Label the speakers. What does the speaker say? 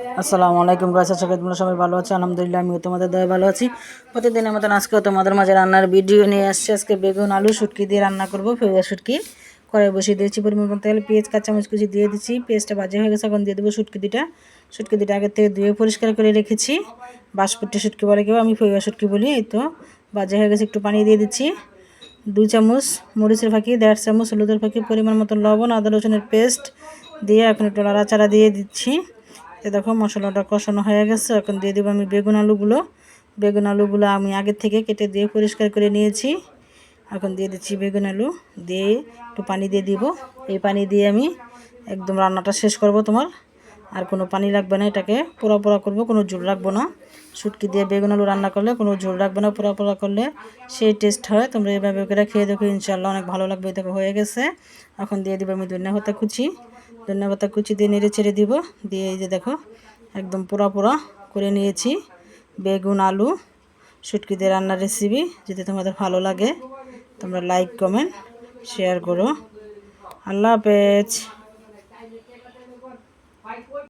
Speaker 1: আসসালামু আলাইকুম গাইস, আশা করি তোমরা সবাই ভালো আছো। আলহামদুলিল্লাহ আমিও তোমাদের দয়ায় ভালো আছি। প্রতিদিনের মতন আজকেও তোমাদের মাঝে রান্নার ভিডিও নিয়ে আসছি। আজকে বেগুন আলু শুটকি দিয়ে রান্না করবো। ফেউয়া শুটকি কড়াই বসিয়ে দিয়েছি, পরিমাণ মতো তেল, পেঁয়াজ, কাঁচামরিচ কুচি দিয়ে দিচ্ছি। পেঁয়াজটা ভাজা হয়ে গেছে, এখন দিয়ে দেবো শুটকি দুটা আগের থেকে ধুয়ে পরিষ্কার করে রেখেছি। বাঁশপুটি শুটকি বলে কেউ, আমি ফেউয়া শুটকি বলি। এই তো ভাজা হয়ে গেছে, একটু পানি দিয়ে দিচ্ছি। 2 চামচ মরিচের ফাঁকি, 1.5 চামচ হলুদের ফাঁকি, পরিমাণ মতো লবণ, আদা রসুনের পেস্ট দিয়ে এখন একটু নাড়াচাড়া দিয়ে দিচ্ছি। দেখো মশলাটা কষানো হয়ে গেছে। এখন দিয়ে দেবো আমি বেগুন আলুগুলো আমি আগে থেকে কেটে দিয়ে পরিষ্কার করে নিয়েছি। এখন দিয়ে দিচ্ছি বেগুন আলু, দিয়ে একটু পানি দিয়ে দিব। এই পানি দিয়ে আমি একদম রান্নাটা শেষ করব। তোমার আর কোনো পানি লাগবে না, এটাকে পোড়া পোড়া করবো, কোনো ঝোল রাখবো না। শুটকি দিয়ে বেগুন আলু রান্না করলে কোনো ঝোল রাখবে না, পোড়া পোড়া করলে সেই টেস্ট হয়। তোমরা এইভাবে করে খেয়ে দেখো, ইনশাআল্লাহ অনেক ভালো লাগবে। দেখো হয়ে গেছে। এখন দিয়ে দিব আমি ধনিয়া পাতা কুচি দিয়ে নেড়ে ছেড়ে দিব। দিয়ে এই যে দেখো একদম পোড়া পোড়া করে নিয়েছি বেগুন আলু শুটকি দিয়ে রান্নার রেসিপি। যদি তোমাদের ভালো লাগে তোমরা লাইক কমেন্ট শেয়ার করো। আল্লাহ হাফেজ।